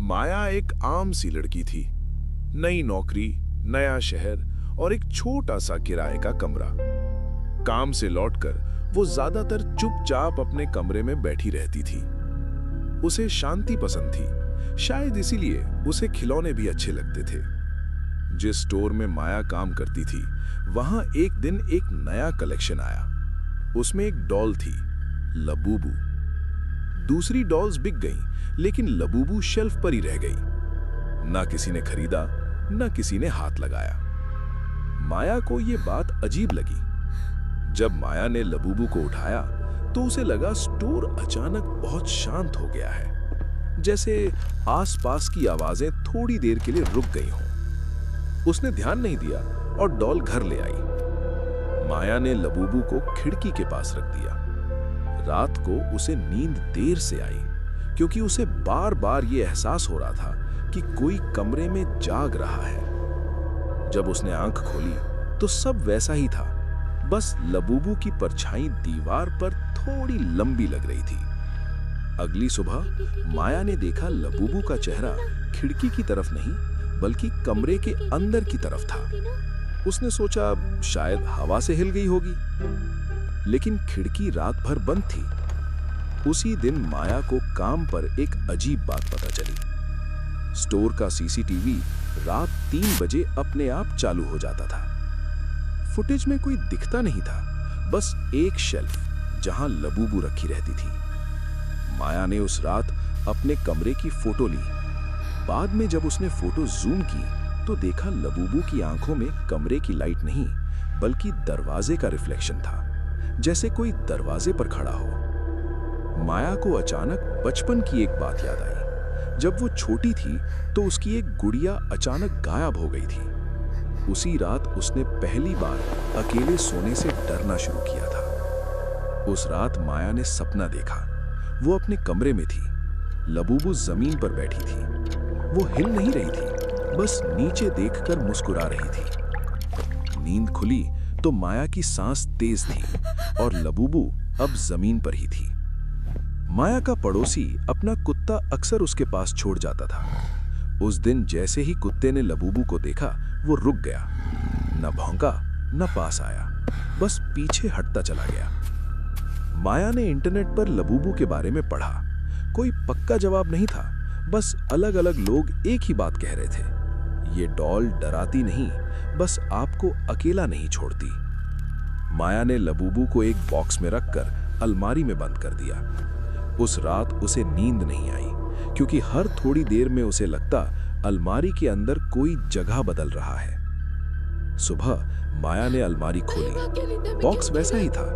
माया एक आम सी लड़की थी। नई नौकरी, नया शहर और एक छोटा सा किराए का कमरा। काम से लौटकर वो ज्यादातर चुपचाप अपने कमरे में बैठी रहती थी। उसे शांति पसंद थी, शायद इसीलिए उसे खिलौने भी अच्छे लगते थे। जिस स्टोर में माया काम करती थी, वहां एक दिन एक नया कलेक्शन आया। उसमें एक डॉल थी, लबूबू। दूसरी डॉल्स बिक गईं, लेकिन लबूबू शेल्फ पर ही रह गई। ना किसी ने खरीदा, ना किसी ने हाथ लगाया। माया को यह बात अजीब लगी। जब माया ने लबूबू को उठाया तो उसे लगा स्टोर अचानक बहुत शांत हो गया है, जैसे आसपास की आवाजें थोड़ी देर के लिए रुक गई हों। उसने ध्यान नहीं दिया और डॉल घर ले आई। माया ने लबूबू को खिड़की के पास रख दिया। रात को उसे नींद देर से आई, क्योंकि उसे बार बार ये एहसास हो रहा था कि कोई कमरे में जाग रहा है। जब उसने आंख खोली तो सब वैसा ही था, बस लबूबू की परछाई दीवार पर थोड़ी लंबी लग रही थी। अगली सुबह माया ने देखा लबूबू का चेहरा खिड़की की तरफ नहीं, बल्कि कमरे के अंदर की तरफ था। उसने सोचा शायद हवा से हिल गई होगी, लेकिन खिड़की रात भर बंद थी। उसी दिन माया को काम पर एक अजीब बात पता चली। स्टोर का सीसीटीवी रात 3 बजे अपने आप चालू हो जाता था। फुटेज में कोई दिखता नहीं था, बस एक शेल्फ जहां लबूबू रखी रहती थी। माया ने उस रात अपने कमरे की फोटो ली। बाद में जब उसने फोटो जूम की तो देखा लबूबू की आंखों में कमरे की लाइट नहीं, बल्कि दरवाजे का रिफ्लेक्शन था, जैसे कोई दरवाजे पर खड़ा हो। माया को अचानक बचपन की एक बात याद आई। जब वो छोटी थी तो उसकी एक गुड़िया अचानक गायब हो गई थी। उसी रात उसने पहली बार अकेले सोने से डरना शुरू किया था। उस रात माया ने सपना देखा। वो अपने कमरे में थी, लबूबू जमीन पर बैठी थी। वो हिल नहीं रही थी, बस नीचे देखकर मुस्कुरा रही थी। नींद खुली तो माया की सांस तेज थी और लबूबू अब जमीन पर ही थी। माया का पड़ोसी अपना कुत्ता अक्सर उसके पास छोड़ जाता था। उस दिन जैसे ही कुत्ते ने लबूबू को देखा, वो रुक गया। न भौंका, न पास आया, बस पीछे हटता चला गया। माया ने इंटरनेट पर लबूबू के बारे में पढ़ा। कोई पक्का जवाब नहीं था, बस अलग अलग लोग एक ही बात कह रहे थे, ये डॉल डराती नहीं, बस आपको अकेला नहीं छोड़ती। माया ने लबूबू को एक बॉक्स में रखकर अलमारी में बंद कर दिया। उस रात उसे नींद नहीं आई, क्योंकि हर थोड़ी देर में उसे लगता अलमारी के अंदर कोई जगह बदल रहा है। सुबह माया ने अलमारी खोली। बॉक्स वैसा ही था,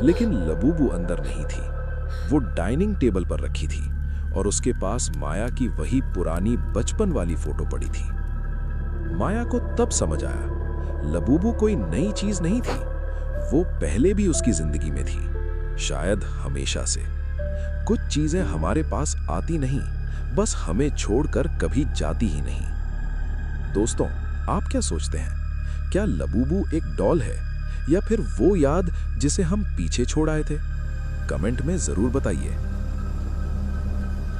लेकिन लबूबू अंदर नहीं थी। वो डाइनिंग टेबल पर रखी थी और उसके पास माया की वही पुरानी बचपन वाली फोटो पड़ी थी। माया को तब समझ आया, लबूबू कोई नई चीज नहीं थी, वो पहले भी उसकी जिंदगी में थी, शायद हमेशा से। कुछ चीजें हमारे पास आती नहीं, बस हमें छोड़कर कभी जाती ही नहीं। दोस्तों, आप क्या सोचते हैं? क्या लबूबू एक डॉल है या फिर वो याद जिसे हम पीछे छोड़ आए थे? कमेंट में जरूर बताइए।